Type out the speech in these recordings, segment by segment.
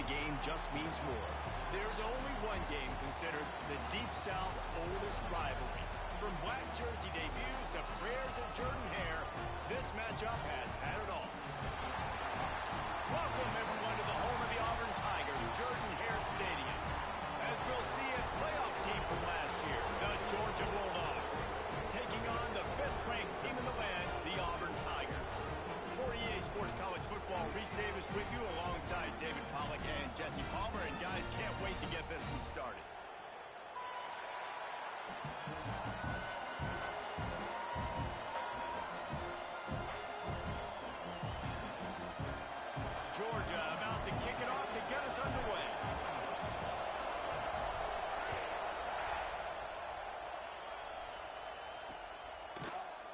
the game just means more. There's only one game considered the Deep South's oldest rivalry. From black jersey debuts to prayers at Jordan-Hare, this matchup has had it all. Welcome, everyone, to the home of the Auburn Tigers, Jordan-Hare Stadium. As we'll see a playoff team from last year, the Georgia Bulldogs, taking on the 5th-ranked team in the land, the Auburn Tigers. For EA Sports College Football, Reese Davis with you alongside David Pollack and Jesse Palmer. And guys, can't wait to get this one started. Georgia about to kick it off to get us underway.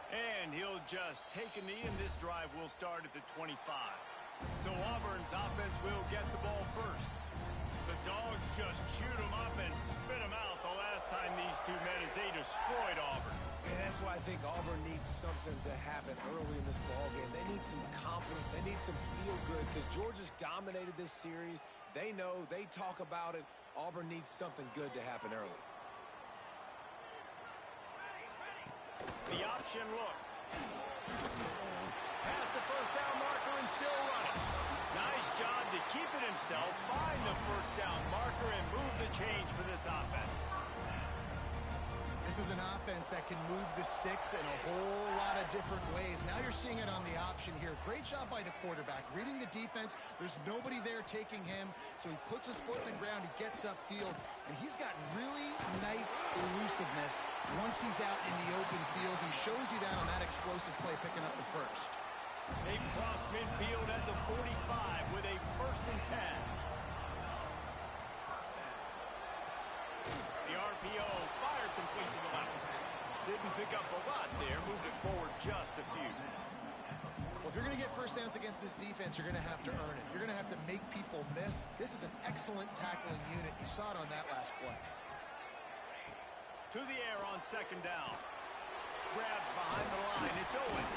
And he'll just take a knee, and this drive will start at the 25. So Auburn's offense will get the ball first. The Dogs just chewed them up and spit them out the last time these two met as they destroyed Auburn. And that's why I think Auburn needs something to happen early in this ballgame. They need some confidence. They need some feel-good because Georgia's dominated this series. They know. They talk about it. Auburn needs something good to happen early. The option look. Past the first down marker and still running. Nice job to keep it himself, find the first down marker, and move the change for this offense. This is an offense that can move the sticks in a whole lot of different ways. Now you're seeing it on the option here. Great job by the quarterback. Reading the defense, there's nobody there taking him, so he puts his foot in the ground, he gets upfield, and he's got really nice elusiveness once he's out in the open field. He shows you that on that explosive play, picking up the first. They cross midfield at the 45 with a 1st and 10. The RPO fired complete to the left. Didn't pick up a lot there, moved it forward just a few. Well, if you're going to get first downs against this defense, you're going to have to earn it. You're going to have to make people miss. This is an excellent tackling unit. You saw it on that last play. To the air on 2nd down. Grabbed behind the line. It's Owen.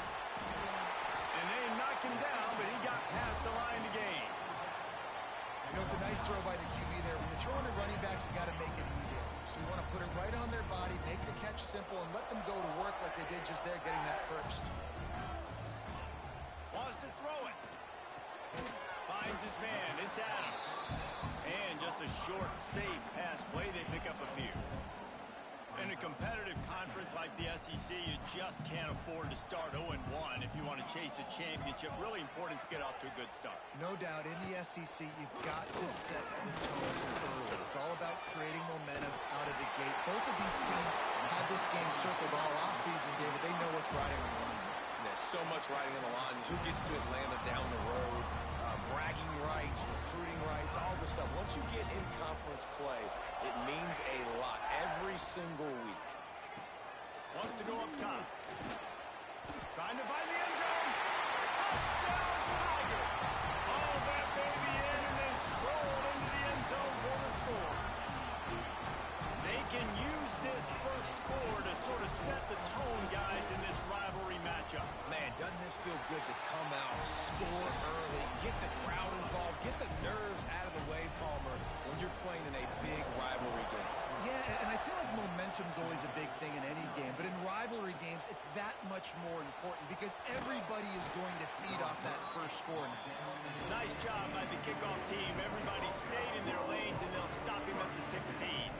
And they knocked him down, but he got past the line to gain. You know, it's a nice throw by the QB there. When you're throwing at running backs, you got to make it easy. So you want to put it right on their body, make the catch simple, and let them go to work like they did just there, getting that first. Wants to throw it. Finds his man. It's Adams. And just a short, safe pass play. They pick up a few. In a competitive conference like the SEC, you just can't afford to start 0-1 if you want to chase a championship. Really important to get off to a good start. No doubt, in the SEC, you've got to set the tone early. It's all about creating momentum out of the gate. Both of these teams had this game circled all offseason, David. They know what's riding on the line. There's so much riding on the line. Who gets to Atlanta down the road? Bragging rights, recruiting rights, all this stuff. Once you get in conference play, it means a lot every single week. Wants to go up top. Trying to find the end zone. Touchdown, Tiger. Oh, that baby in and then strolled into the end zone for the score. They can use this first score to sort of set the tone, guys, in this rivalry matchup. Man, doesn't this feel good to come out, score early, get the crowd involved, get the nerves out of the way, Palmer, when you're playing in a big rivalry game. Yeah, and I feel like momentum's always a big thing in any game, but in rivalry games, it's that much more important because everybody is going to feed off that first score now. Nice job by the kickoff team. Everybody stayed in their lanes, and they'll stop him at the 16.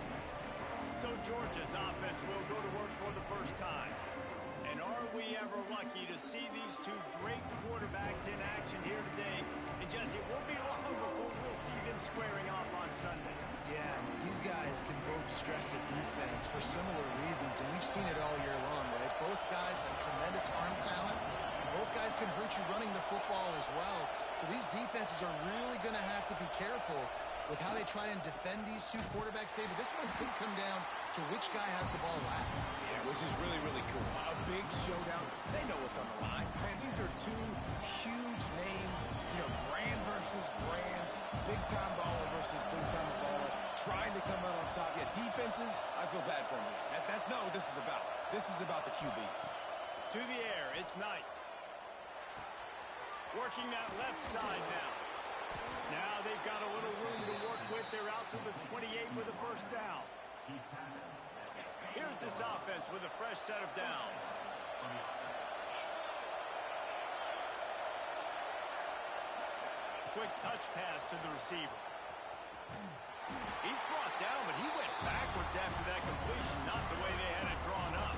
So Georgia's offense will go to work for the first time. And are we ever lucky to see these two great quarterbacks in action here today? And Jesse, it won't be long before we'll see them squaring off on Sundays. Yeah, these guys can both stress a defense for similar reasons, and we've seen it all year long, right? Both guys have tremendous arm talent. Both guys can hurt you running the football as well. So these defenses are really going to have to be careful with how they try and defend these two quarterbacks, David. This one could come down to which guy has the ball last. Yeah, which is really, really cool. A big showdown. They know what's on the line. Man, these are two huge names. You know, brand versus brand. Big-time baller versus big-time baller. Trying to come out on top. Yeah, defenses, I feel bad for them. That's not what this is about. This is about the QBs. To the air, it's Knight. Working that left side now. Now they've got a little room to work with. They're out to the 28 with a first down. Here's this offense with a fresh set of downs. Quick touch pass to the receiver. He's brought down, but he went backwards after that completion, not the way they had it drawn up.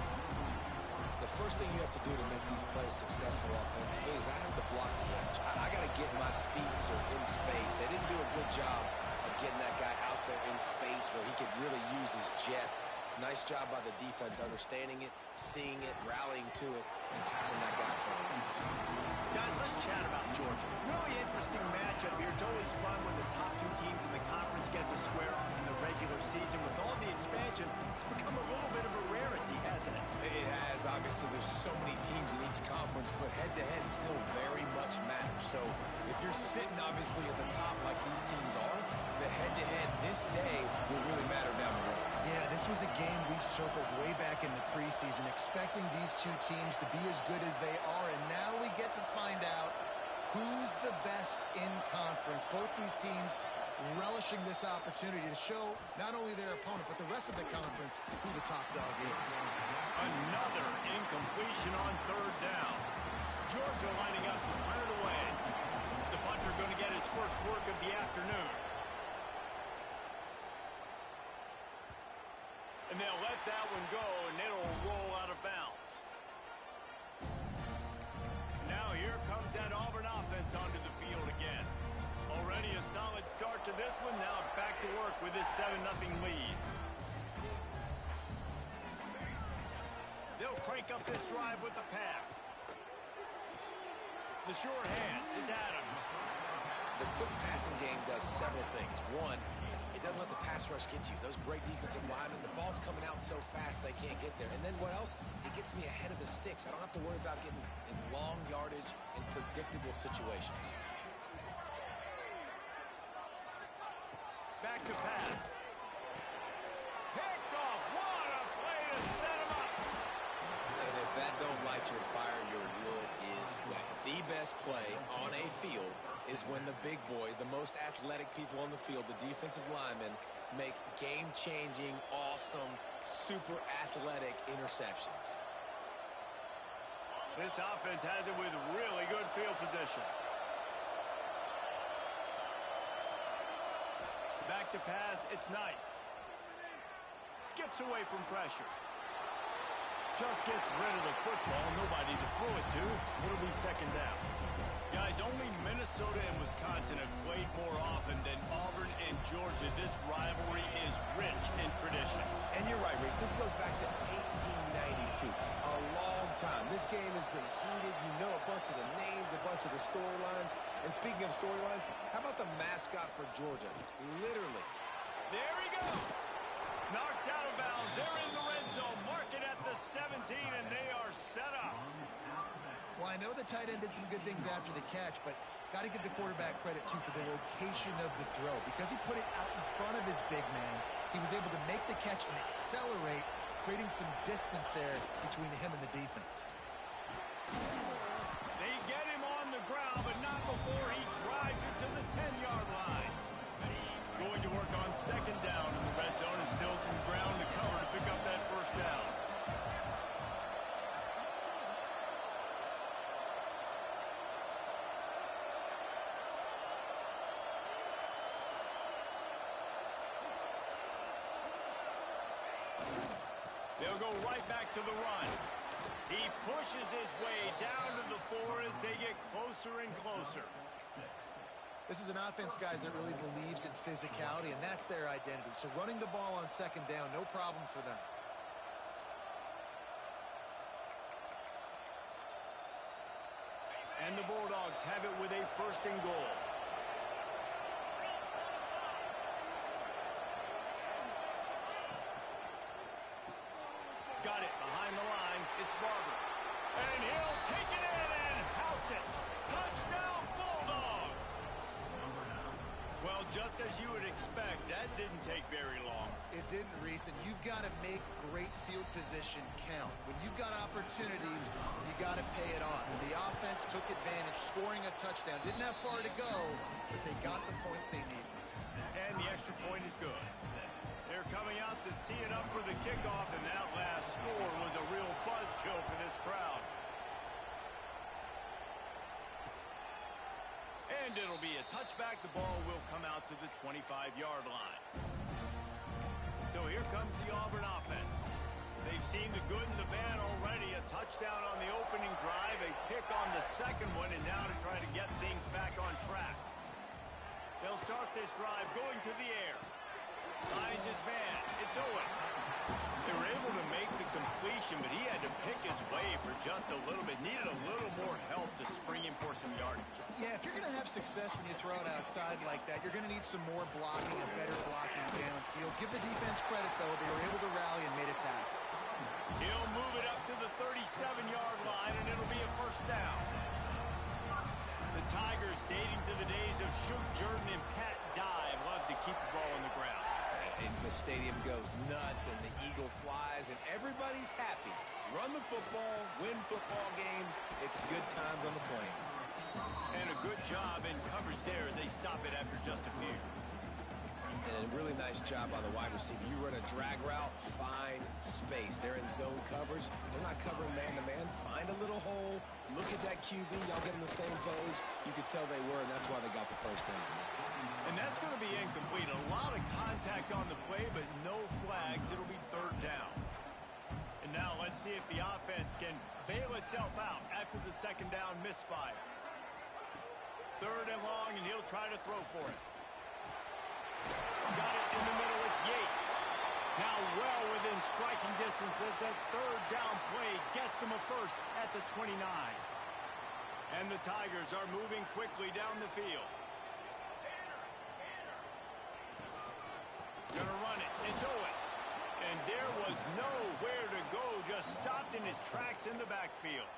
The first thing you have to do to make these plays successful offensively is I have to block the edge. I got to get my speedster in space. They didn't do a good job of getting that guy out there in space where he could really use his jets. Nice job by the defense understanding it, seeing it, rallying to it, and tackling that guy for a loss. Guys, let's chat about Georgia. Really interesting matchup here. It's always fun when the top two teams in the conference get to square off in the regular season. With all the expansion, it's become a little bit of a rarity, hasn't it? It has. Obviously, there's so many teams in each conference, but head-to-head still very much matters. So if you're sitting, obviously, at the top like these teams are, the head-to-head this day will really matter down the road. Yeah, this was a game we circled way back in the preseason, expecting these two teams to be as good as they are, and now we get to find out who's the best in conference. Both these teams relishing this opportunity to show not only their opponent, but the rest of the conference who the top dog is. Another incompletion on third down. Georgia lining up to punt it away. The punter going to get his first work of the afternoon. And they'll let that one go, and it'll roll out of bounds. Now here comes that Auburn offense onto the field again. Already a solid start to this one. Now back to work with this 7-0 lead. They'll crank up this drive with the pass. The short hands, it's Adams. The quick passing game does several things. One, it doesn't let the pass rush get you. Those great defensive linemen, the ball's coming out so fast they can't get there. And then what else? It gets me ahead of the sticks. I don't have to worry about getting in long yardage and predictable situations. Back to pass. Picked off. What a play to set him up. And if that don't light your fire, your wood is wet. The best play on a field is when the big boy, the most athletic people on the field, the defensive linemen, make game-changing, awesome, super athletic interceptions. This offense has it with really good field position. Back to pass, it's Knight. Skips away from pressure. Just gets rid of the football, nobody to throw it to. It'll be second down. Guys, only Minnesota and Wisconsin have played more often than Auburn and Georgia. This rivalry is rich in tradition. And you're right, Reese. This goes back to 1892. A long time. This game has been heated. You know a bunch of the names, a bunch of the storylines. And speaking of storylines, how about the mascot for Georgia? Literally. There he goes. Knocked out of bounds. They're in the red zone. Mark it at the 17, and they are set up. Well, I know the tight end did some good things after the catch, but got to give the quarterback credit, too, for the location of the throw. Because he put it out in front of his big man, he was able to make the catch and accelerate, creating some distance there between him and the defense. They get him on the ground, but not before he drives it to the 10-yard line. Going to work on second down in the red zone, and still some ground to cover to pick up that first down. They'll go right back to the run. He pushes his way down to the 4 as they get closer and closer. This is an offense, guys, that really believes in physicality, and that's their identity. So running the ball on second down, no problem for them. And the Bulldogs have it with a first and goal. Got it behind the line. It's Barber. And he'll take it in and house it. Touchdown, Bulldogs. Well, just as you you would expect, that didn't take very long. It didn't, Reese, and you've got to make great field position count. When you've got opportunities, you got to pay it off. And the offense took advantage, scoring a touchdown. Didn't have far to go, but they got the points they needed. And the extra point is good. They're coming out to tee it up for the kickoff, and that last score was a real buzzkill for this crowd. And it'll be a touchback. The ball will come out to the 25-yard line. So here comes the Auburn offense. They've seen the good and the bad already. A touchdown on the opening drive, a pick on the second one, and now to try to get things back on track. They'll start this drive going to the air. Finds his man. It's Owen. They were able to make the completion, but he had to pick his way for just a little bit. Needed a little more help to spring him for some yardage. Yeah, if you're going to have success when you throw it outside like that, you're going to need some more blocking and better blocking downfield. Give the defense credit, though. They were able to rally and made a tackle. He'll move it up to the 37-yard line, and it'll be a first down. The Tigers, dating to the days of Shook Jordan and Pat Dye, love to keep the ball on the ground. And the stadium goes nuts, and the eagle flies, and everybody's happy. Run the football, win football games. It's good times on the plains. And a good job in coverage there as they stop it after just a few. And a really nice job by the wide receiver. You run a drag route, find space. They're in zone coverage. They're not covering man-to-man. Find a little hole. Look at that QB. Y'all get on the same page. You could tell they were, and that's why they got the first down. And that's going to be incomplete. A lot of contact on the play, but no flags. It'll be third down. And now let's see if the offense can bail itself out after the second down misfire. Third and long, and he'll try to throw for it. Got it in the middle. It's Yates. Now well within striking distance as that third down play gets him a first at the 29. And the Tigers are moving quickly down the field. Gonna run it. It's Owen. And there was nowhere to go. Just stopped in his tracks in the backfield.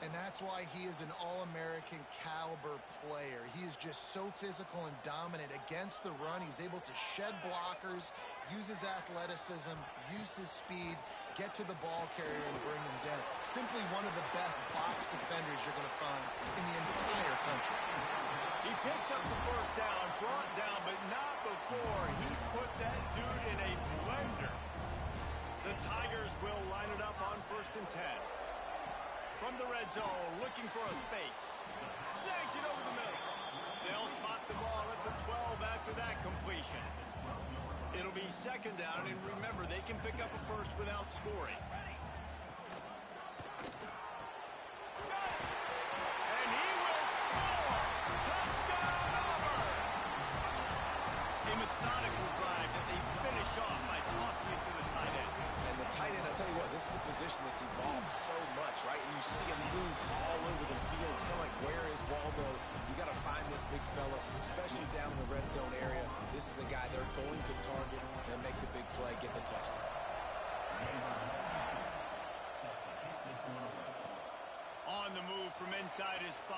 And that's why he is an All-American caliber player. He is just so physical and dominant against the run. He's able to shed blockers, use his athleticism, use his speed, get to the ball carrier and bring him down. Simply one of the best box defenders you're going to find in the entire country. He picks up the first down, brought down, but not before he put that dude in a blender. The Tigers will line it up on 1st and 10. From the red zone, looking for a space. Snags it over the middle. They'll spot the ball at the 12 after that completion. It'll be second down, and remember, they can pick up a first without scoring. And he will score! Touchdown, Auburn! A methodical drive that they finish off by tossing it to the tight end. And the tight end, I'll tell you what, this is a position that's evolved so much, right? And you see him move all over the field. It's kind of like, where is Waldo? You got to find this big fella, especially down in the red zone area. This is the guy they're going to target and make the big play, get the touchdown. On the move from inside his 5.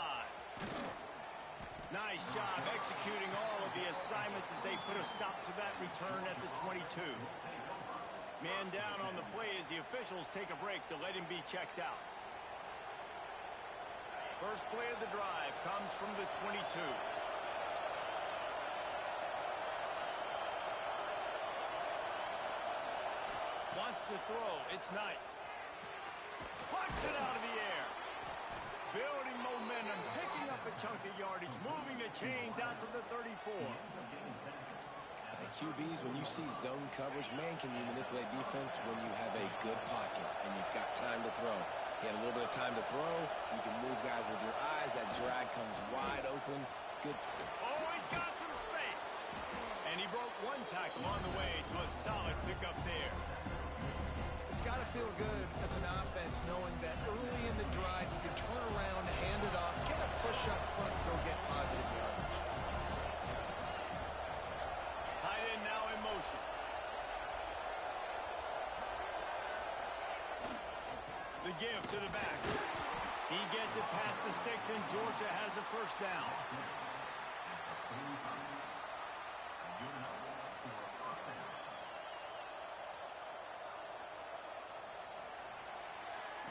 Nice job executing all of the assignments as they put a stop to that return at the 22. Man down on the play as the officials take a break to let him be checked out. First play of the drive comes from the 22. Wants to throw. It's Knight. Plucks it out of the air. Building momentum, picking up a chunk of yardage, moving the chains out to the 34. QBs, when you see zone coverage, man, can you manipulate defense when you have a good pocket and you've got time to throw. He had a little bit of time to throw. You can move guys with your eyes. That drag comes wide open. Good. Oh, he's got some space. And he broke one tackle on the way to a solid pickup there. It's got to feel good as an offense knowing that early in the drive you can turn around, hand it off, get a push up front, go get positive yardage. Tight end now in motion. The give to the back. He gets it past the sticks, and Georgia has a first down.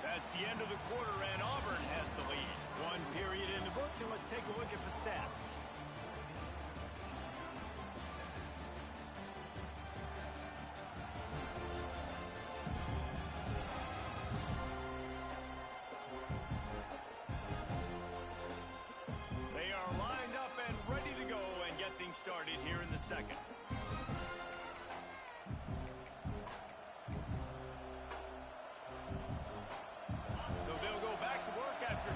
That's the end of the quarter, and Auburn has the lead. One period in the books, and let's take a look at the stats. They are lined up and ready to go and get things started here in the second.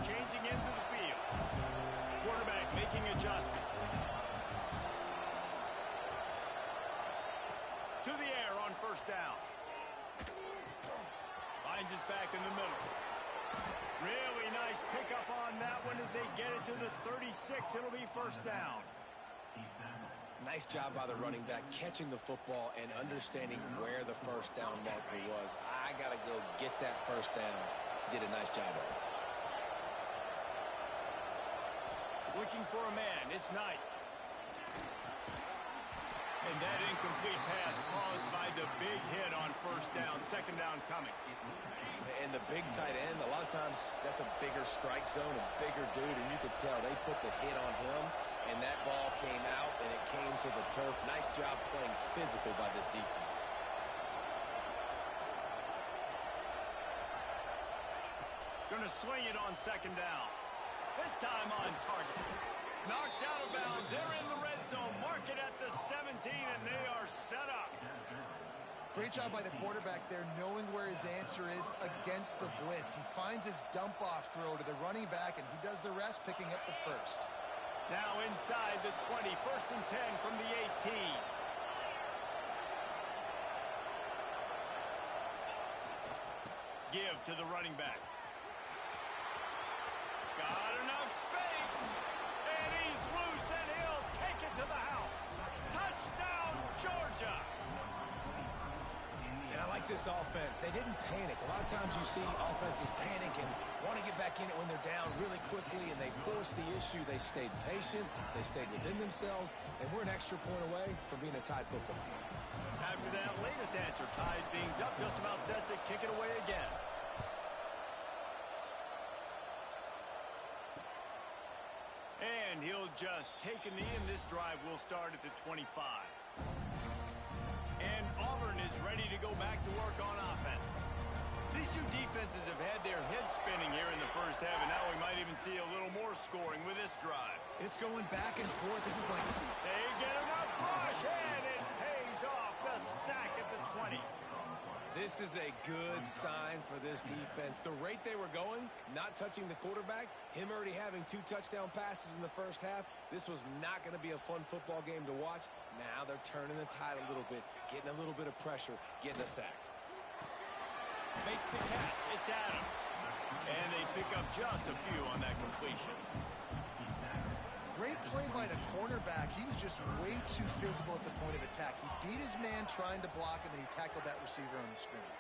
Changing into the field. Quarterback making adjustments. To the air on first down. Finds his back in the middle. Really nice pickup on that one as they get it to the 36. It'll be first down. Nice job by the running back catching the football and understanding where the first down marker was. I got to go get that first down. Did a nice job of it. Looking for a man. It's Knight. And that incomplete pass caused by the big hit on first down. Second down coming. And the big tight end, a lot of times that's a bigger strike zone, a bigger dude, and you could tell they put the hit on him, and that ball came out, and it came to the turf. Nice job playing physical by this defense. Going to swing it on second down. This time on target. Knocked out of bounds. They're in the red zone. Mark it at the 17, and they are set up. Great job by the quarterback there, knowing where his answer is against the blitz. He finds his dump-off throw to the running back, and he does the rest, picking up the first. Now inside the 20. First and 10 from the 18. Give to the running back. Got enough space, and he's loose, and he'll take it to the house. Touchdown, Georgia. And I like this offense. They didn't panic. A lot of times you see offenses panic and want to get back in it when they're down really quickly, and they force the issue. They stayed patient. They stayed within themselves, and we're an extra point away from being a tied football game. After that latest answer, tied things up, just about set to kick it away again. And he'll just take a knee, and this drive will start at the 25. And Auburn is ready to go back to work on offense. These two defenses have had their heads spinning here in the first half, and now we might even see a little more scoring with this drive. It's going back and forth. This is like... They get enough rush, and it pays off. The sack at the 20. This is a good sign for this defense. The rate they were going, not touching the quarterback, him already having 2 touchdown passes in the first half, this was not going to be a fun football game to watch. Now they're turning the tide a little bit, getting a little bit of pressure, getting a sack. Makes the catch. It's Adams. And they pick up just a few on that completion. Great play by the cornerback. He was just way too physical at the point of attack. He beat his man trying to block him, and he tackled that receiver on the screen.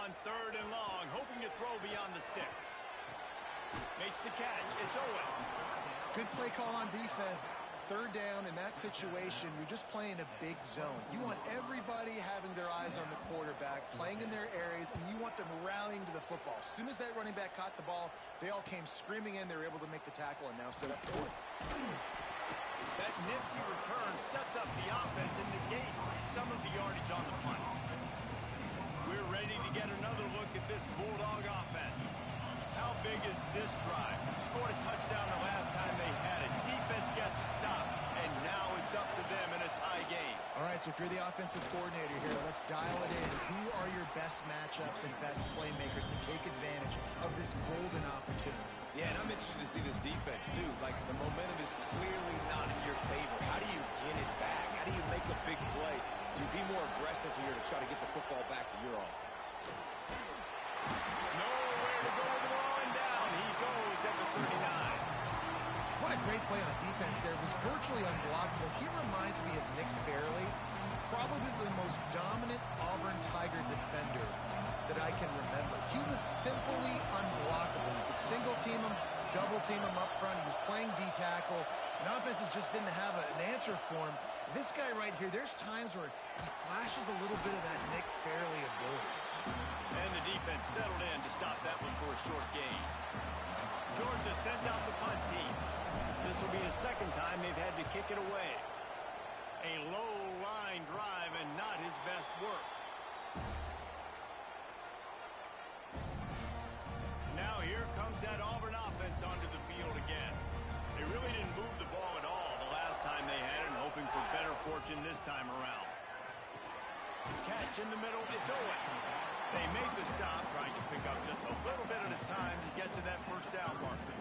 On third and long, hoping to throw beyond the sticks. Makes the catch. It's Owen. Good play call on defense. Third down in that situation, you're just playing a big zone. You want everybody having their eyes on the quarterback, playing in their areas, and you want them rallying to the football. As soon as that running back caught the ball, they all came screaming in. They were able to make the tackle and now set up fourth. That nifty return sets up the offense and negates some of the yardage on the punt. We're ready to get another look at this Bulldog offense. How big is this drive? Scored a touchdown the last time they had it. Defense gets a stop, and now it's up to them in a tie game. All right, so if you're the offensive coordinator here, let's dial it in. Who are your best matchups and best playmakers to take advantage of this golden opportunity? Yeah, and I'm interested to see this defense, too. Like, the momentum is clearly not in your favor. How do you get it back? How do you make a big play? Do you be more aggressive here to try to get the football back to your offense? Nowhere to go with the ball, and down he goes at the 39. What a great play on defense there. It was virtually unblockable. He reminds me of Nick Fairley, probably the most dominant Auburn Tiger defender that I can remember. He was simply unblockable. You could single team him, double team him up front. He was playing D-tackle. And offenses just didn't have an answer for him. This guy right here, there's times where he flashes a little bit of that Nick Fairley ability. And the defense settled in to stop that one for a short gain. Georgia sends out the punt team. This will be the second time they've had to kick it away. A low line drive and not his best work. Now here comes that Auburn offense onto the field again. They really didn't move the ball at all the last time they had it, and hoping for better fortune this time around. Catch in the middle, it's Owen. They make the stop, trying to pick up just a little bit at a time to get to that first down marker.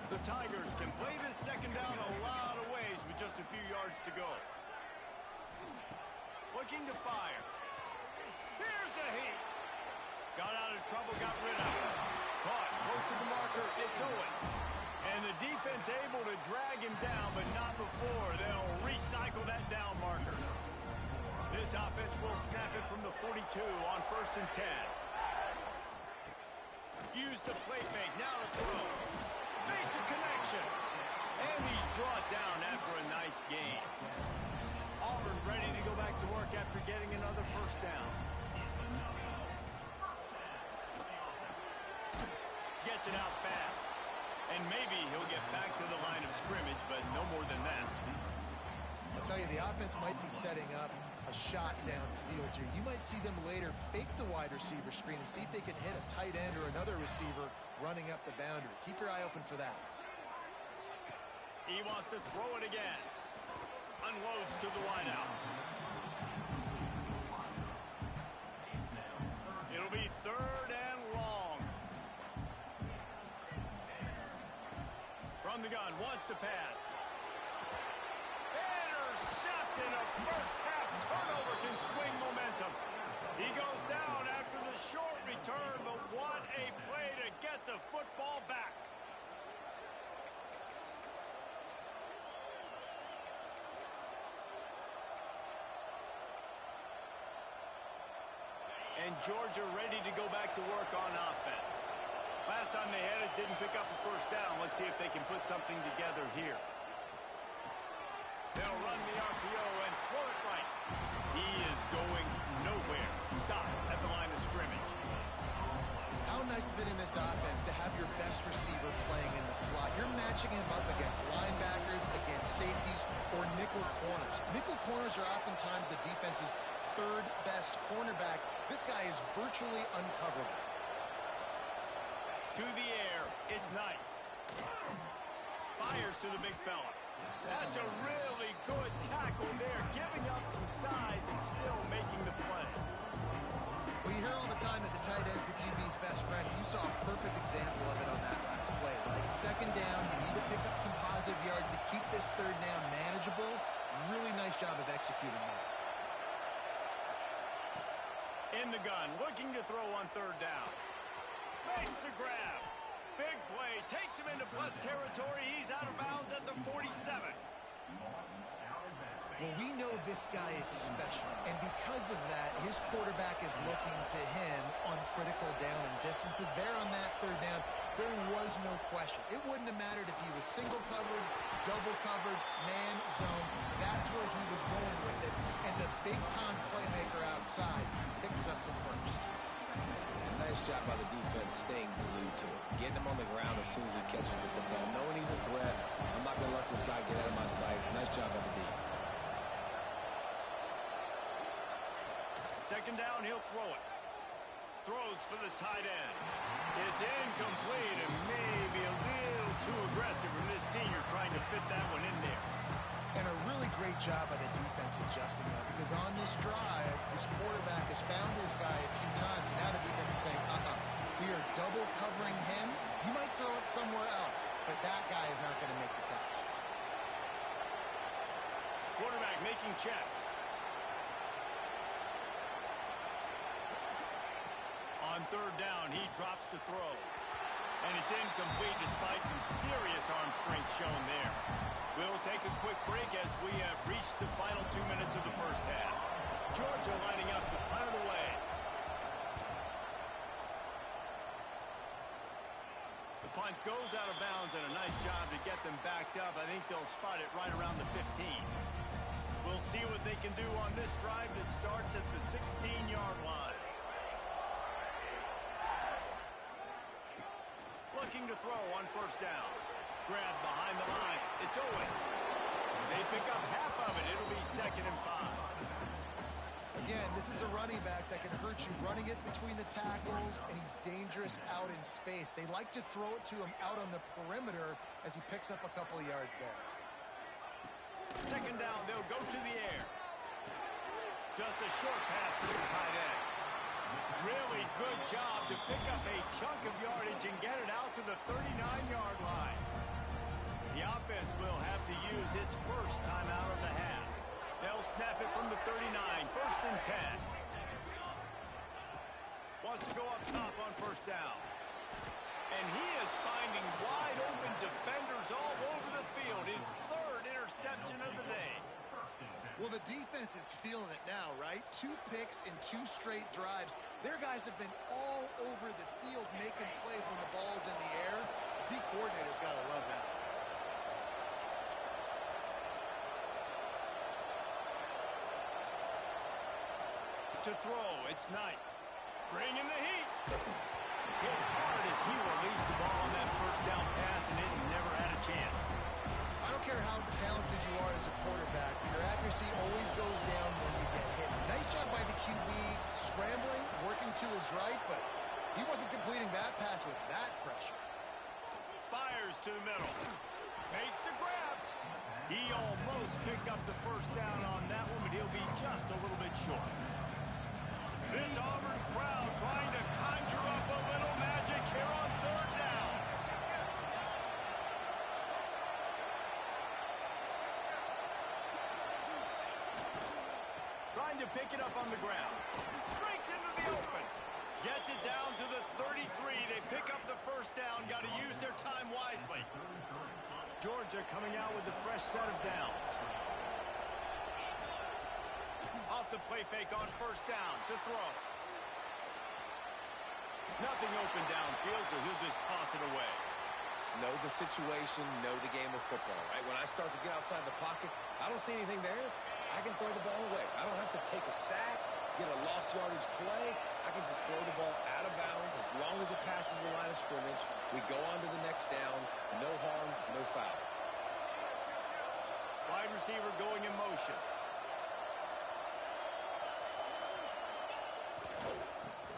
The Tigers can play this second down a lot of ways with just a few yards to go. Looking to fire. Here's a heat. Got out of trouble, got rid of it. Caught, close to the marker, it's Owen. And the defense able to drag him down, but not before they'll recycle that down marker. This offense will snap it from the 42 on 1st and 10. Use the play fake, now to throw. Makes a connection. And he's brought down after a nice gain. Auburn ready to go back to work after getting another first down. Gets it out fast. And maybe he'll get back to the line of scrimmage, but no more than that. I'll tell you, the offense might be setting up a shot down the field here. You might see them later fake the wide receiver screen and see if they can hit a tight end or another receiver running up the boundary. Keep your eye open for that. He wants to throw it again. Unloads to the wideout. It'll be 3rd and long. From the gun, wants to pass. Intercepted. A first half turnover can swing momentum. He goes down after the short return, but what a play to get the football back. And Georgia ready to go back to work on offense. Last time they had it, didn't pick up a first down. Let's see if they can put something together here. They'll run the RPO and throw it right. He is going nowhere. Stop at the line of scrimmage. How nice is it in this offense to have your best receiver playing in the slot? You're matching him up against linebackers, against safeties, or nickel corners. Nickel corners are oftentimes the defense's 3rd best cornerback. This guy is virtually uncoverable. To the air, it's Knight. Fires to the big fella. That's a really good tackle there, giving up some size and still making the play. Well, you hear all the time that the tight end's the QB's best friend. You saw a perfect example of it on that last play, right? Second down, you need to pick up some positive yards to keep this 3rd down manageable. Really nice job of executing that. In the gun, looking to throw on 3rd down. Makes the grab. Big play, takes him into plus territory. He's out of bounds at the 47. Well, we know this guy is special, and because of that, his quarterback is looking to him on critical down and distances. There on that 3rd down, there was no question. It wouldn't have mattered if he was single covered, double covered, man, zone. That's where he was going with it, and the big-time playmaker outside picks up the first. Nice job by the defense staying glued to it. Getting him on the ground as soon as he catches the football. Knowing he's a threat, I'm not going to let this guy get out of my sights. Nice job by the D. Second down, he'll throw it. Throws for the tight end. It's incomplete and maybe a little too aggressive from this senior trying to fit that one in there. And a really great job by the defense adjusting that, because on this drive, his quarterback has found this guy a few times, and now the defense is saying, we are double covering him. You might throw it somewhere else, but that guy is not going to make the catch. Quarterback making checks. On 3rd down, he drops to throw. And it's incomplete despite some serious arm strength shown there. We'll take a quick break as we have reached the final 2 minutes of the first half. Georgia lining up to punt it away. The punt goes out of bounds, and a nice job to get them backed up. I think they'll spot it right around the 15. We'll see what they can do on this drive that starts at the 16-yard line. Looking to throw on first down. Grab behind the line. It's Owen. They pick up half of it. It'll be 2nd and 5. Again, this is a running back that can hurt you running it between the tackles, and he's dangerous out in space. They like to throw it to him out on the perimeter as he picks up a couple of yards there. 2nd down, they'll go to the air. Just a short pass to the tight end. Really good job to pick up a chunk of yardage and get it out to the 39-yard line. The offense will have to use its first timeout of the half. They'll snap it from the 39, 1st and 10. Wants to go up top on first down. And he is finding wide open defenders all over the field. His 3rd interception of the day. Well, the defense is feeling it now, right? 2 picks in 2 straight drives. Their guys have been all over the field making plays when the ball's in the air. D coordinator's got to love that. To throw, it's Knight. Bringing the heat. Hit hard as he released the ball on that first down pass, and it never had a chance. I don't care how talented you are as a quarterback, your accuracy always goes down when you get hit. Nice job by the QB scrambling, working to his right, but he wasn't completing that pass with that pressure. Fires to the middle. Makes the grab. He almost picked up the first down on that one, but he'll be just a little bit short. This Auburn crowd trying to conjure up a little magic here on 3rd down. Trying to pick it up on the ground. Breaks into the open. Gets it down to the 33. They pick up the first down. Got to use their time wisely. Georgia coming out with a fresh set of downs. Off the play fake on first down to throw. Nothing open downfield, so he'll just toss it away. Know the situation, know the game of football, right? When I start to get outside the pocket, I don't see anything there. I can throw the ball away. I don't have to take a sack, get a lost yardage play. I can just throw the ball out of bounds as long as it passes the line of scrimmage. We go on to the next down. No harm, no foul. Wide receiver going in motion.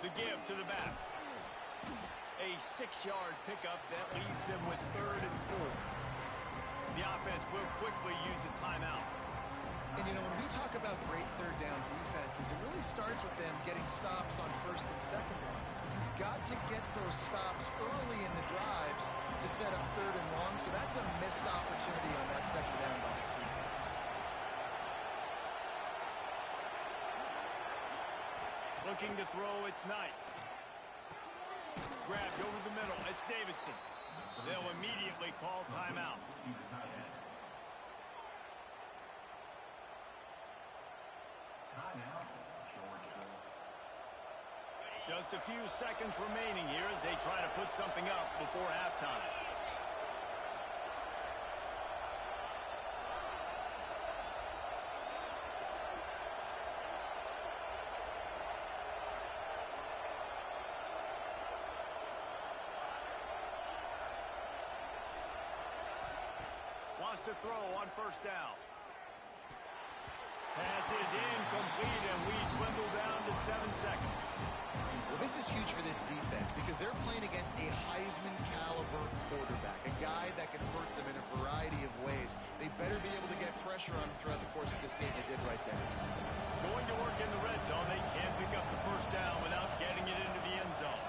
The give to the back. A 6-yard pickup that leaves them with 3rd and 4. The offense will quickly use a timeout. And, you know, when we talk about great 3rd down defenses, it really starts with them getting stops on 1st and 2nd down. You've got to get those stops early in the drives to set up 3rd and long, so that's a missed opportunity on that 2nd down by this defense. Looking to throw, it's Knight. Grabbed over the middle, it's Davidson. They'll immediately call timeout. Just a few seconds remaining here as they try to put something up before halftime. Wants to throw on first down. Pass is incomplete, and we dwindle down to 7 seconds. Well, this is huge for this defense because they're playing against a Heisman-caliber quarterback, a guy that can hurt them in a variety of ways. They better be able to get pressure on him throughout the course of this game. They did right there. Going to work in the red zone. They can't pick up the first down without getting it into the end zone.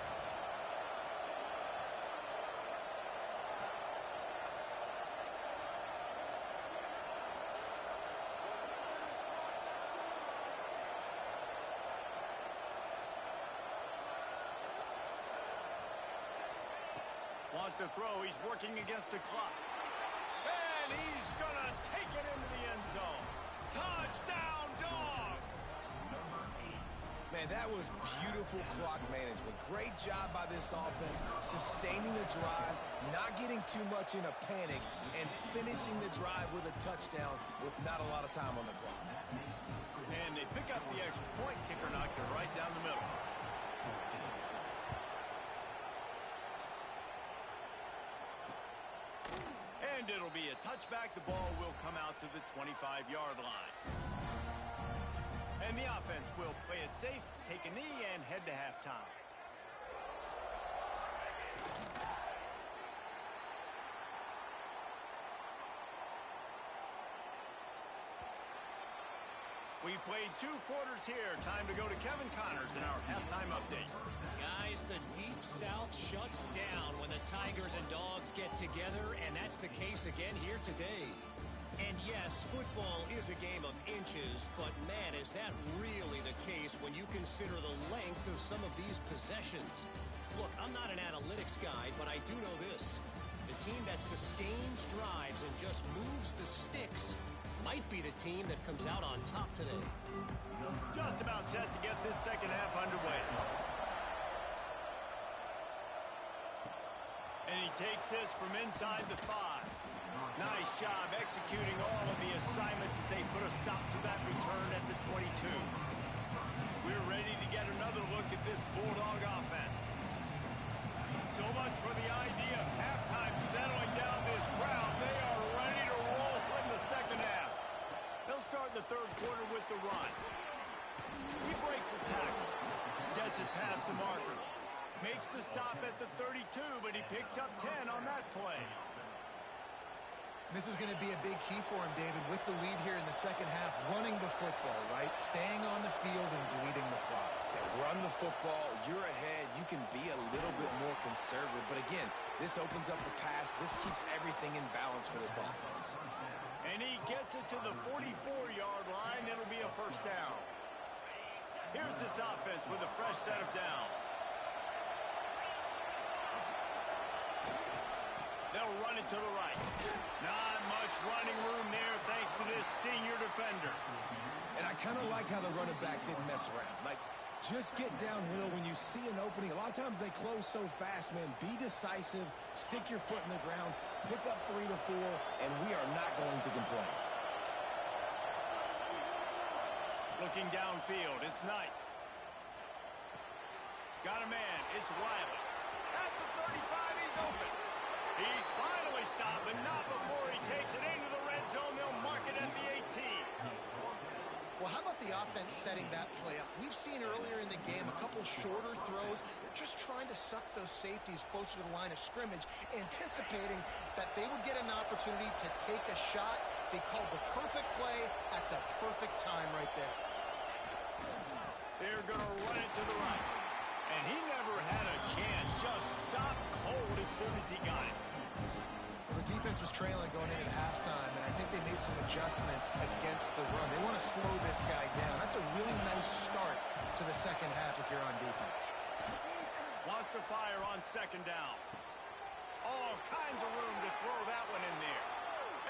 Wants to throw. He's working against the clock. And he's going to take it into the end zone. Touchdown, Dogs! Man, that was beautiful clock management. Great job by this offense, sustaining the drive, not getting too much in a panic, and finishing the drive with a touchdown with not a lot of time on the clock. And they pick up the extra point. Kicker knocked it right down the middle. And it'll be a touchback. The ball will come out to the 25-yard line. And the offense will play it safe, take a knee, and head to halftime. We've played 2 quarters here. Time to go to Kevin Connors in our halftime update. Guys, the Deep South shuts down when the Tigers and Dogs get together, and that's the case again here today. And yes, football is a game of inches, but man, is that really the case when you consider the length of some of these possessions. Look, I'm not an analytics guy, but I do know this. The team that sustains drives and just moves the sticks might be the team that comes out on top today. Just about set to get this second half underway. And he takes this from inside the 5. Nice job executing all of the assignments as they put a stop to that return at the 22. We're ready to get another look at this Bulldog offense. So much for the idea of halftime settling down this crowd. They are ready to roll in the second half. They'll start the third quarter with the run. He breaks a tackle. Gets it past the marker. Makes the stop at the 32, but he picks up 10 on that play. This is going to be a big key for him, David, with the lead here in the second half, running the football, right? Staying on the field and bleeding the clock. Yeah, run the football. You're ahead. You can be a little bit more conservative. But again, this opens up the pass. This keeps everything in balance for this offense. And he gets it to the 44-yard line. It'll be a first down. Here's this offense with a fresh set of downs. They'll run it to the right. Not much running room there thanks to this senior defender. And I kind of like how the running back didn't mess around. Like, just get downhill when you see an opening. A lot of times they close so fast, man. Be decisive, stick your foot in the ground, pick up 3 to 4, and we are not going to complain. Looking downfield, it's Knight. Got a man, it's Wiley. At the 35, he's open. He's finally stopped, but not before he takes it into the red zone. They'll mark it at the 18. Well, how about the offense setting that play up? We've seen earlier in the game a couple shorter throws. They're just trying to suck those safeties closer to the line of scrimmage, anticipating that they would get an opportunity to take a shot. They called the perfect play at the perfect time right there. They're going to run it to the right. And he never had a chance. Just stopped cold as soon as he got it. Well, the defense was trailing going in at halftime, and I think they made some adjustments against the run. They want to slow this guy down. That's a really nice start to the second half if you're on defense. Wants to fire on second down. All kinds of room to throw that one in there.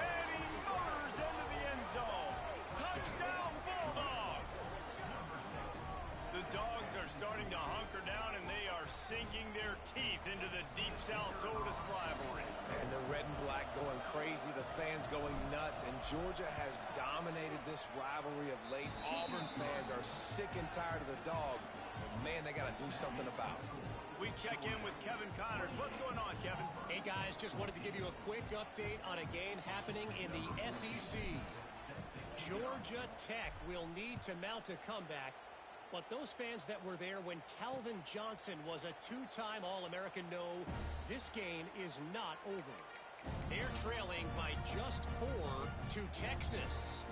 And he motors into the end zone. Touchdown, Bulldogs! The Dogs are starting to hunker down, and they are sinking their teeth into the Deep South's oldest rivalry. And the red and black going crazy, the fans going nuts, and Georgia has dominated this rivalry of late. Auburn fans are sick and tired of the Dogs. But man, they got to do something about it. We check in with Kevin Connors. What's going on, Kevin? Hey, guys, just wanted to give you a quick update on a game happening in the SEC. Georgia Tech will need to mount a comeback. But those fans that were there when Calvin Johnson was a 2-time All-American know this game is not over. They're trailing by just 4 to Texas.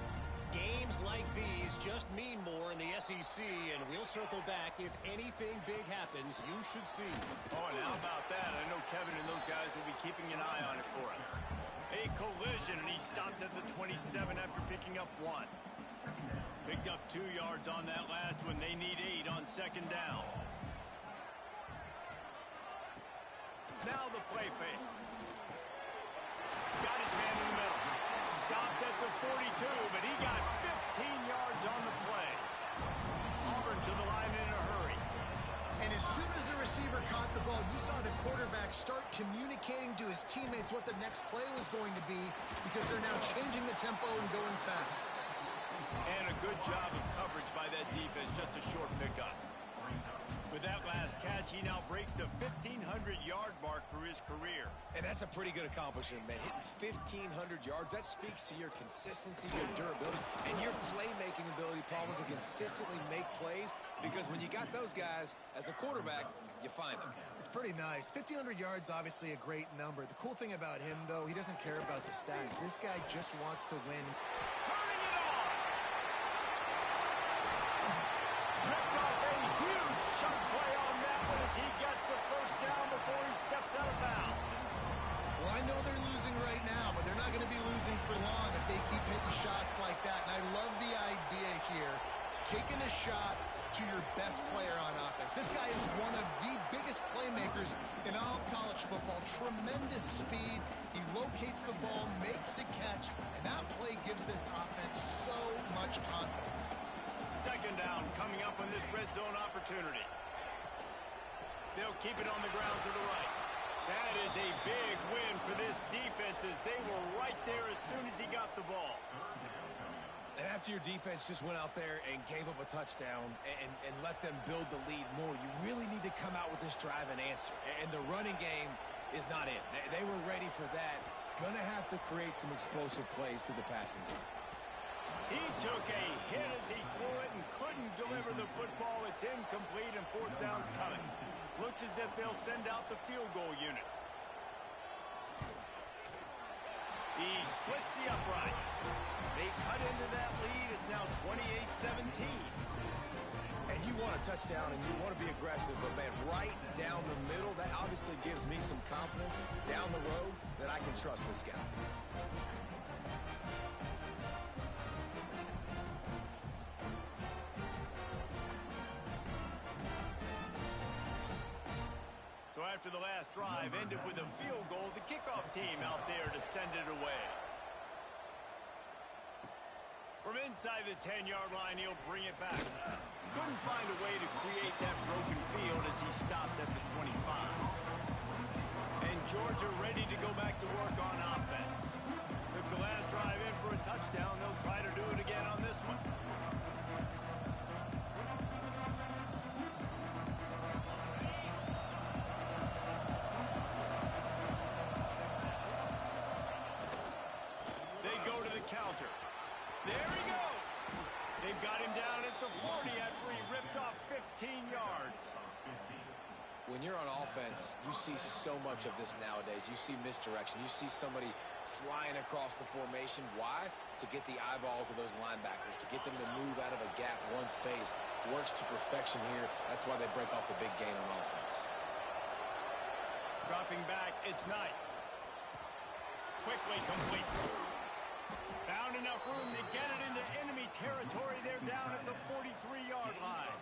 Games like these just mean more in the SEC, and we'll circle back. If anything big happens, you should see. Oh, and how about that? I know Kevin and those guys will be keeping an eye on it for us. A collision, and he stopped at the 27 after picking up 1. Picked up 2 yards on that last one. They need 8 on second down. Now the play fake. Got his man in the middle. Stopped at the 42, but he got 15 yards on the play. Auburn to the line in start communicating to his teammates what the next play was going to be because they're now changing the tempo and going fast. And a good job of coverage by that defense, just a short pickup. With that last catch, he now breaks the 1,500-yard mark for his career. And that's a pretty good accomplishment, man. Hitting 1,500 yards, that speaks to your consistency, your durability, and your playmaking ability, Palmer, to consistently make plays. Because when you got those guys, as a quarterback, you find them. It's pretty nice. 1,500 yards, obviously a great number. The cool thing about him, though, he doesn't care about the stats. This guy just wants to win. Turning it on! Ripped off a huge shot play on that one as he gets the first down before he steps out of bounds. Well, I know they're losing right now, but they're not going to be losing for long if they keep hitting shots like that. And I love the idea here, taking a shot to your best player on offense. This guy is one of the biggest playmakers in all of college football. Tremendous speed. He locates the ball, makes a catch, and that play gives this offense so much confidence. Second down coming up on this red zone opportunity. They'll keep it on the ground to the right. That is a big win for this defense as they were right there as soon as he got the ball. And after your defense just went out there and gave up a touchdown and let them build the lead more, you really need to come out with this drive and answer. And the running game is not in. They were ready for that. Gonna have to create some explosive plays through the passing game. He took a hit as he threw it and couldn't deliver the football. It's incomplete and fourth down's coming. Looks as if they'll send out the field goal unit. He splits the uprights. They cut into that lead. It's now 28-17. And you want a touchdown and you want to be aggressive, but man, right down the middle, that obviously gives me some confidence down the road that I can trust this guy. So after the last drive ended with a field goal, the kickoff team out there to send it away. From inside the 10-yard line, he'll bring it back. Couldn't find a way to create that broken field as he stopped at the 25. And Georgia ready to go back to work on offense. Took the last drive in for a touchdown. They'll try to do it again on this one. They go to the counter. There he goes. They've got him down at the 40 after he ripped off 15 yards. When you're on offense, you see so much of this nowadays. You see misdirection. You see somebody flying across the formation. Why? To get the eyeballs of those linebackers, to get them to move out of a gap one space. Works to perfection here. That's why they break off the big gain on offense. Dropping back, it's Knight. Quickly complete. Found enough room to get it into enemy territory. They're down at the 43-yard line.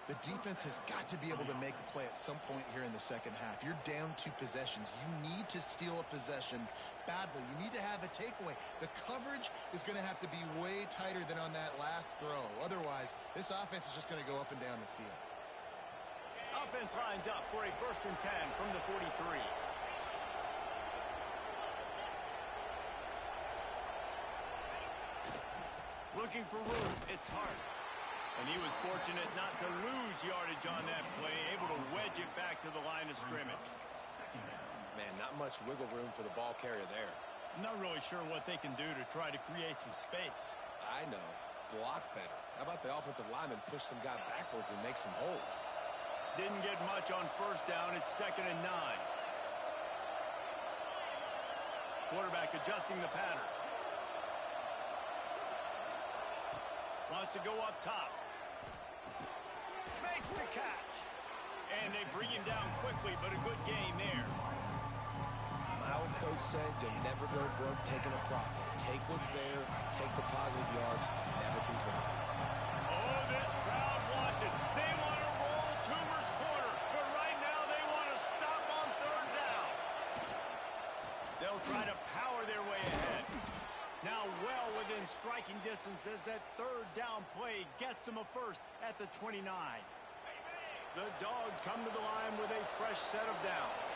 The defense has got to be able to make a play at some point here in the second half. You're down 2 possessions. You need to steal a possession badly. You need to have a takeaway. The coverage is going to have to be way tighter than on that last throw. Otherwise, this offense is just going to go up and down the field. Offense lines up for a 1st and 10 from the 43. Looking for room. It's Hart. And he was fortunate not to lose yardage on that play, able to wedge it back to the line of scrimmage. Man, not much wiggle room for the ball carrier there. I'm not really sure what they can do to try to create some space. I know. Block better. How about the offensive lineman push some guy backwards and make some holes? Didn't get much on 1st down. It's 2nd and 9. Quarterback adjusting the pattern. Wants to go up top. Makes the catch. And they bring him down quickly, but a good game there. My old coach said you'll never go broke taking a profit. Take what's there, take the positive yards, and never complain. Oh, this crowd wants it. They want to roll Toomer's corner, but right now they want to stop on 3rd down. They'll try to power their way ahead. Now well within striking distance as that 3rd down play gets them a first at the 29. The Dogs come to the line with a fresh set of downs.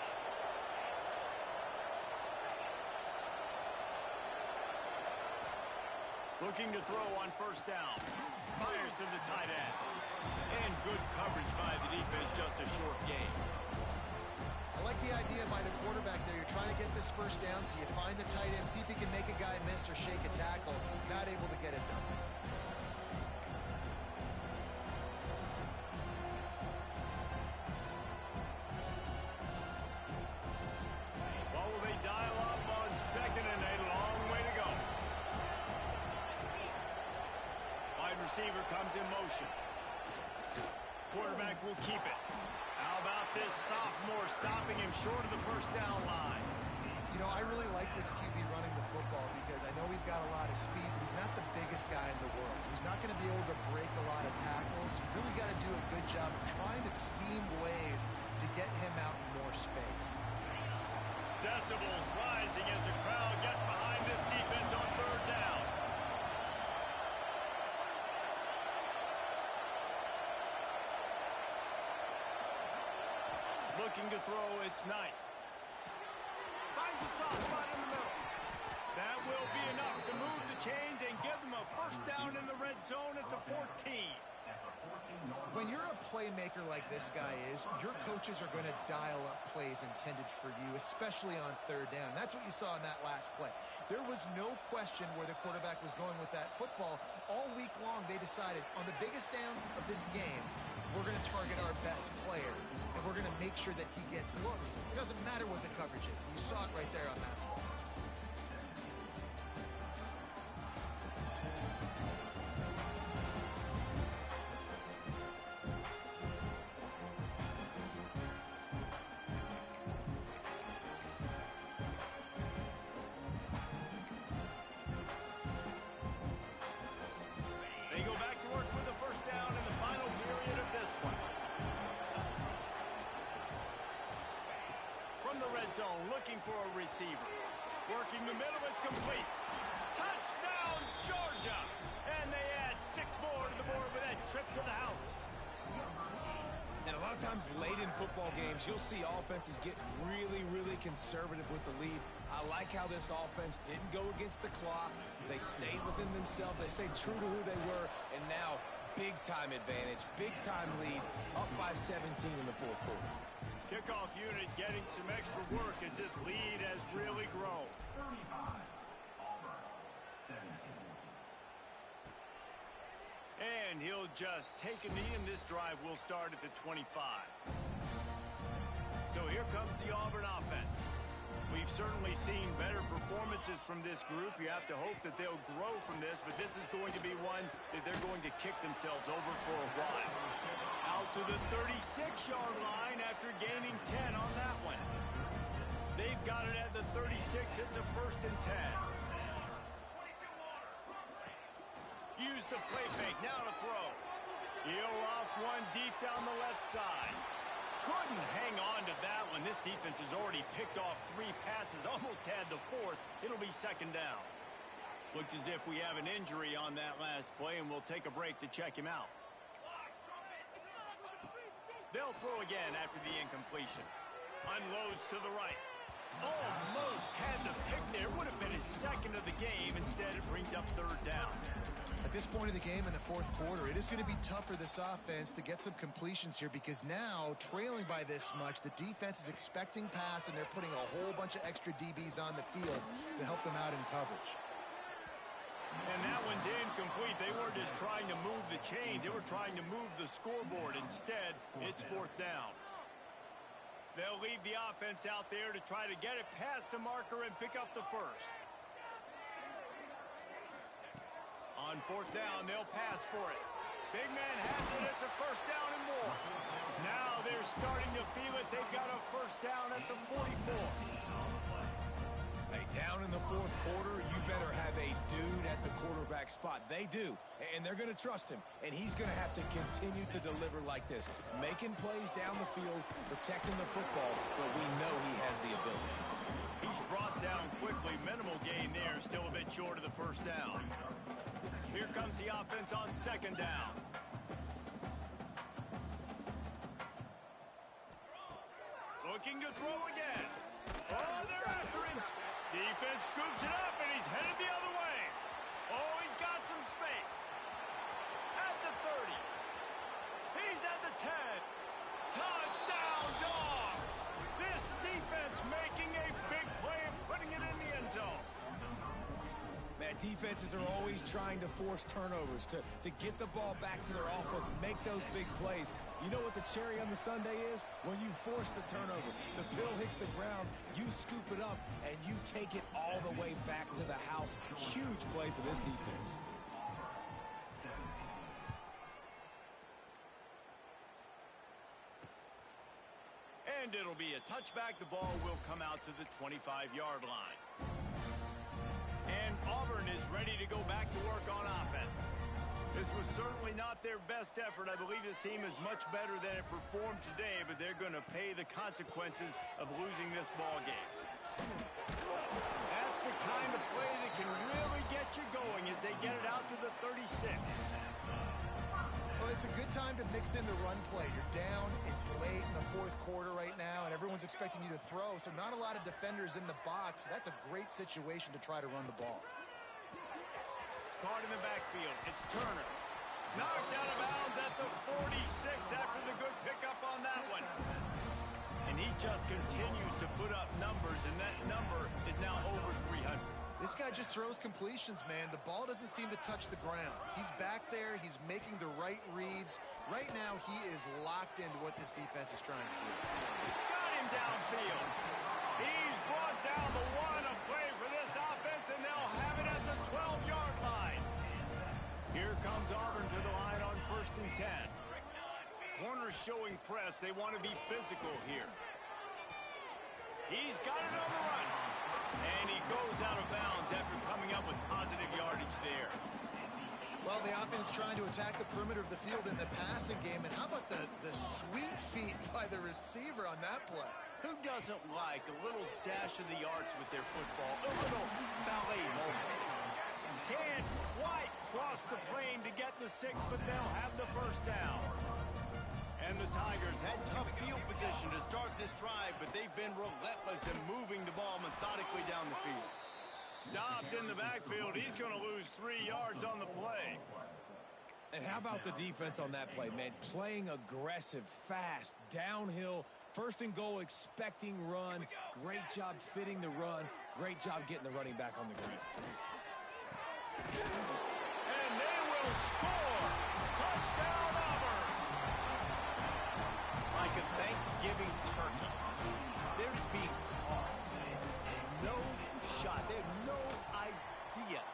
Looking to throw on first down. Fires to the tight end. And good coverage by the defense, just a short gain. I like the idea by the quarterback there. You're trying to get this first down, so you find the tight end, see if he can make a guy miss or shake a tackle. Not able to get it done. What will they dial up on second and a long way to go? Wide receiver comes in motion. Quarterback will keep it. How about this sophomore stopping him short of the first down line? You know, I really like this QB running the football because I know he's got a lot of speed, but he's not the biggest guy in the world. So he's not going to be able to break a lot of tackles. You really got to do a good job of trying to scheme ways to get him out in more space. Decibels rising as the crowd gets behind this defense on third down. Looking to throw, it's Knight. Finds a soft spot in the middle. That will be enough to move the chains and give them a first down in the red zone at the 14. When you're a playmaker like this guy is, your coaches are going to dial up plays intended for you, especially on third down. That's what you saw in that last play. There was no question where the quarterback was going with that football. All week long, they decided on the biggest downs of this game, we're going to target our best player, and we're going to make sure that he gets looks. It doesn't matter what the coverage is. You saw it right there on that play. They go back to work with a first down in the final period of this one. From the red zone, looking for a receiver. Working the middle, it's complete. Touchdown, Georgia! And they add 6 more to the board with that trip to the house. And a lot of times late in football games, you'll see offenses get really, really conservative with the lead. I like how this offense didn't go against the clock. They stayed within themselves. They stayed true to who they were. And now, big-time advantage, big-time lead, up by 17 in the fourth quarter. Kickoff unit getting some extra work as this lead has really grown. 35, Auburn, 17. And he'll just take a knee, and this drive will start at the 25. So here comes the Auburn offense. We've certainly seen better performances from this group. You have to hope that they'll grow from this, but this is going to be one that they're going to kick themselves over for a while. Out to the 36-yard line after gaining 10 on that one. They've got it at the 36. It's a 1st and 10. Use the play fake, now to throw. He'll off one deep down the left side. Couldn't hang on to that one. This defense has already picked off 3 passes, almost had the 4th. It'll be 2nd down. Looks as if we have an injury on that last play, and we'll take a break to check him out. They'll throw again after the incompletion. Unloads to the right. Almost had the pick there. Would have been his 2nd of the game. Instead, it brings up 3rd down. At this point in the game in the fourth quarter, it is going to be tough for this offense to get some completions here because now, trailing by this much, the defense is expecting pass, and they're putting a whole bunch of extra DBs on the field to help them out in coverage. And that one's incomplete. They weren't just trying to move the chains. They were trying to move the scoreboard. Instead, it's 4th down. They'll leave the offense out there to try to get it past the marker and pick up the 1st. On 4th down, they'll pass for it. Big man has it. It's a 1st down and more. Now they're starting to feel it. They've got a 1st down at the 44. Hey, down in the fourth quarter, you better have a dude at the quarterback spot. They do, and they're going to trust him, and he's going to have to continue to deliver like this, making plays down the field, protecting the football, but we know he has the ability. He's brought down quickly. Minimal gain there, still a bit short of the 1st down. Here comes the offense on 2nd down. And scoops it up, and he's headed the other way. Oh, he's got some space. At the 30. He's at the 10. Touchdown, Dogs! This defense making a big play and putting it in the end zone. Man, defenses are always trying to force turnovers to get the ball back to their offense, make those big plays. You know what the cherry on the sundae is? When you force the turnover, the pill hits the ground, you scoop it up, and you take it all the way back to the house. Huge play for this defense. And it'll be a touchback. The ball will come out to the 25-yard line. And Auburn is ready to go back to work on offense. This was certainly not their best effort. I believe this team is much better than it performed today, but they're going to pay the consequences of losing this ball game. That's the kind of play that can really get you going as they get it out to the 36. Well, it's a good time to mix in the run play. You're down, it's late in the fourth quarter right now, and everyone's expecting you to throw, so not a lot of defenders in the box. That's a great situation to try to run the ball. Caught in the backfield. It's Turner. Knocked out of bounds at the 46 after the good pickup on that one. And he just continues to put up numbers, and that number is now over 300. This guy just throws completions, man. The ball doesn't seem to touch the ground. He's back there. He's making the right reads. Right now, he is locked into what this defense is trying to do. Got him downfield. He's brought down the one, a play for this offense, and they'll have it at the 12-yard line. Here comes Auburn to the line on 1st and 10. Corners showing press. They want to be physical here. He's got it on the run. And he goes out of bounds after coming up with positive yardage there. Well, the offense trying to attack the perimeter of the field in the passing game. And how about the sweet feet by the receiver on that play? Who doesn't like a little dash of the yards with their football? A little ballet moment. Can't quite cross the plane to get the 6, but they'll have the first down. And the Tigers had tough field position to start this drive, but they've been relentless in moving the ball methodically down the field. Stopped in the backfield. He's going to lose 3 yards on the play. And how about the defense on that play, man? Playing aggressive, fast, downhill, 1st and goal, expecting run. Great job fitting the run. Great job getting the running back on the ground. And they will score. Touchdown, Auburn. Like a Thanksgiving turkey, they're just being carved. No shot. They have no idea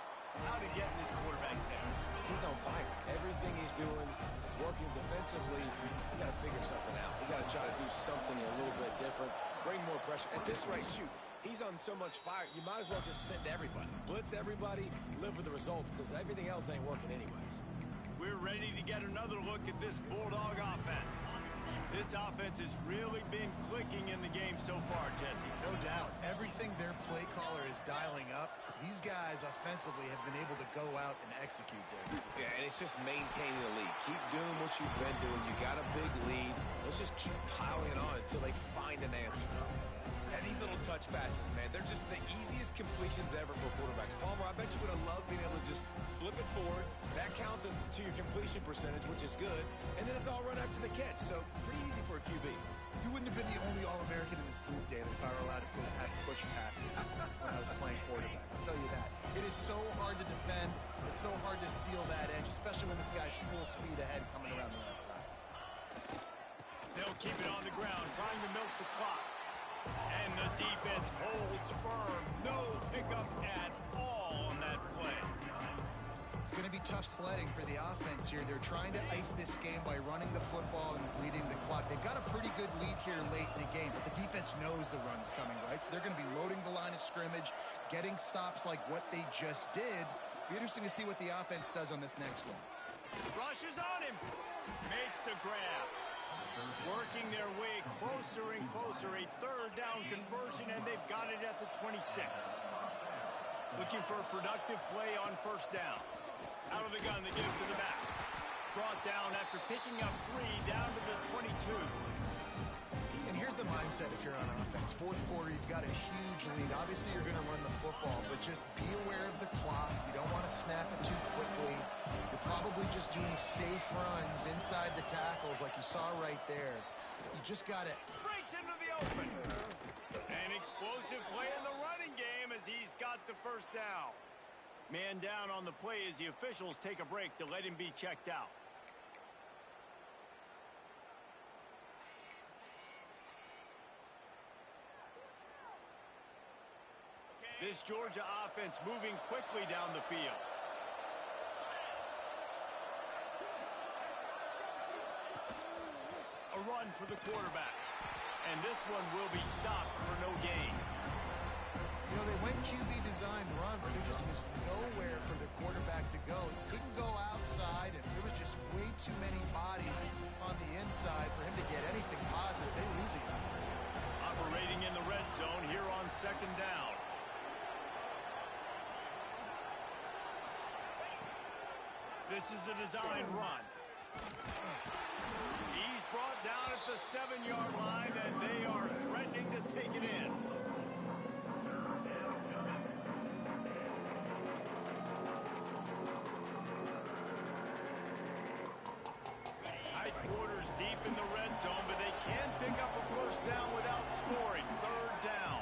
how to get in this quarterback's head. He's on fire. Everything he's doing is working defensively. You got to figure something out. You got to try to do something a little bit different. Bring more pressure. At this rate, shoot, he's on so much fire, you might as well just send everybody. Blitz everybody, live with the results, because everything else ain't working anyways. We're ready to get another look at this Bulldog offense. This offense has really been clicking in the game so far, Jesse. No doubt. Everything their play caller is dialing up, these guys offensively have been able to go out and execute there. Yeah, and it's just maintaining the lead. Keep doing what you've been doing. You got a big lead. Let's just keep piling on until they find an answer. And these little touch passes, man, they're just the easiest completions ever for quarterbacks. Palmer, I bet you would have loved being able to just flip it forward. That counts as to your completion percentage, which is good. And then it's all run after the catch, so pretty easy for a QB. You wouldn't have been the only All-American in this booth, David, if I were allowed to have push passes when I was playing quarterback. I'll tell you that. It is so hard to defend. It's so hard to seal that edge, especially when this guy's full speed ahead coming around the outside. They'll keep it on the ground, trying to milk the clock. And the defense holds firm. No pickup at all on that play. It's going to be tough sledding for the offense here. They're trying to ice this game by running the football and bleeding the clock. They've got a pretty good lead here late in the game, but the defense knows the run's coming, right? So they're going to be loading the line of scrimmage, getting stops like what they just did. Be interesting to see what the offense does on this next one. Rushes on him. Makes the grab. Working their way closer and closer. A 3rd down conversion, and they've got it at the 26. Looking for a productive play on 1st down. Out of the gun, they get it to the back. Brought down after picking up 3 down to the 22. And here's the mindset if you're on offense. 4th quarter, you've got a huge lead. Obviously, you're going to run the football, just be aware of the clock. You don't want to snap it too quickly. You're probably just doing safe runs inside the tackles like you saw right there. You just got to... Breaks into the open. An explosive play in the running game as he's got the first down. Man down on the play as the officials take a break to let him be checked out. This Georgia offense moving quickly down the field. A run for the quarterback. And this one will be stopped for no gain. You know, they went QB design run, but there just was nowhere for the quarterback to go. He couldn't go outside, and there was just way too many bodies on the inside for him to get anything positive. They lose it. Operating in the red zone here on second down. This is a design run. He's brought down at the 7-yard line, and they are threatening to take it in. Tight quarters deep in the red zone, but they can pick up a first down without scoring. Third down.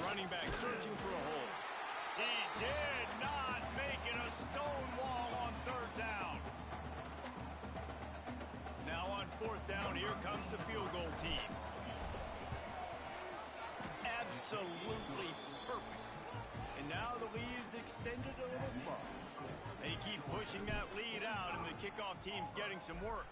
Running back searching for a hole. He did not make it a stone wall on third down. Now on fourth down, here comes the field goal team. Absolutely perfect. And now the lead is extended a little further. They keep pushing that lead out, and the kickoff team's getting some work.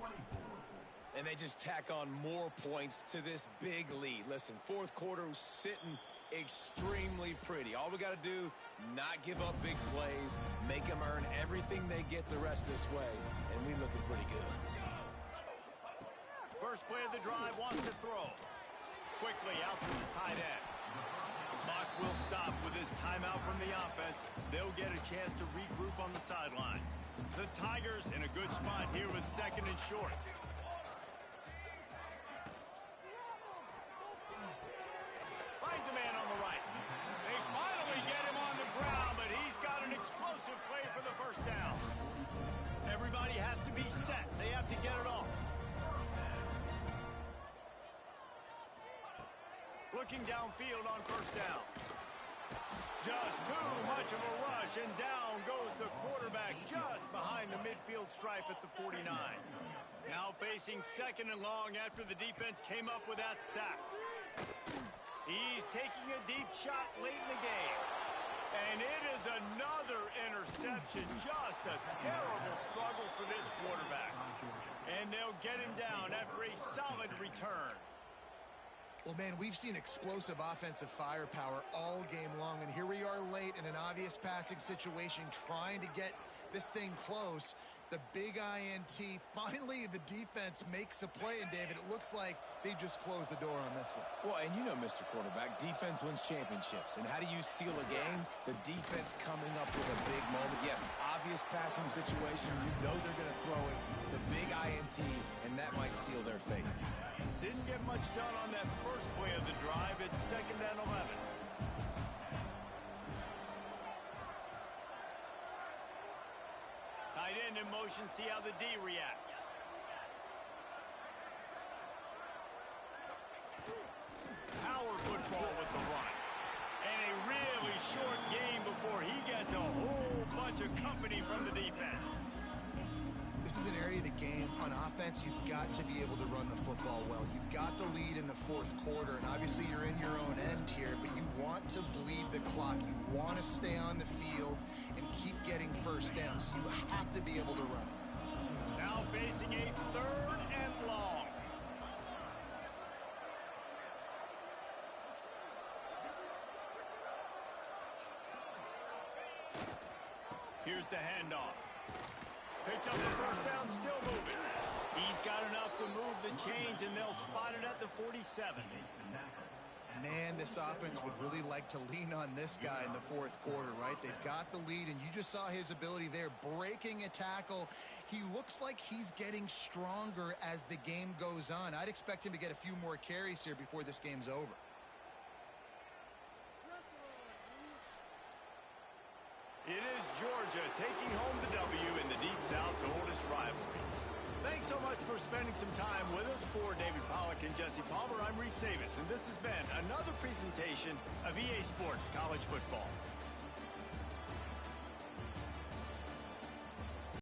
And they just tack on more points to this big lead. Listen, fourth quarter was sitting extremely pretty. All we got to do, not give up big plays, make them earn everything they get the rest this way, and we looking pretty good. First play of the drive, wants to throw. Quickly out to the tight end. The clock will stop with this timeout from the offense. They'll get a chance to regroup on the sideline. The Tigers in a good spot here with second and short. Finds a man on the right. They finally get him on the ground, but he's got an explosive play for the first down. Everybody has to be set. They have to get it off. Looking downfield on first down. Just too much of a rush, and down goes the quarterback just behind the midfield stripe at the 49. Now facing second and long after the defense came up with that sack. He's taking a deep shot late in the game. And it is another interception. Just a terrible struggle for this quarterback. And they'll get him down after a solid return. Well, man, we've seen explosive offensive firepower all game long, and here we are late in an obvious passing situation trying to get this thing close. The big INT, finally the defense makes a play, and David, it looks like they just closed the door on this one. Well, and you know, Mr. Quarterback, defense wins championships. And how do you seal a game? The defense coming up with a big moment. Yes, obvious passing situation. You know they're going to throw it. The big INT, and that might seal their fate. Didn't get much done on that first play of the drive. It's second and 11. Tight end in motion, see how the D reacts. Power football with the run. And a really short game before he gets a whole bunch of company from the defense. This is an area of the game on offense you've got to be able to run the football well. You've got the lead in the fourth quarter, and obviously you're in your own end here, but you want to bleed the clock. You want to stay on the field and keep getting first downs. You have to be able to run it. Now facing a third and long. Here's the handoff. Picks up the first down, still moving. He's got enough to move the chains, and they'll spot it at the 47. Man, this offense would really like to lean on this guy in the fourth quarter, right? They've got the lead, and you just saw his ability there, breaking a tackle. He looks like he's getting stronger as the game goes on. I'd expect him to get a few more carries here before this game's over. Georgia taking home the W in the Deep South's oldest rivalry. Thanks so much for spending some time with us. For David Pollack and Jesse Palmer, I'm Reese Davis, and this has been another presentation of EA Sports College Football.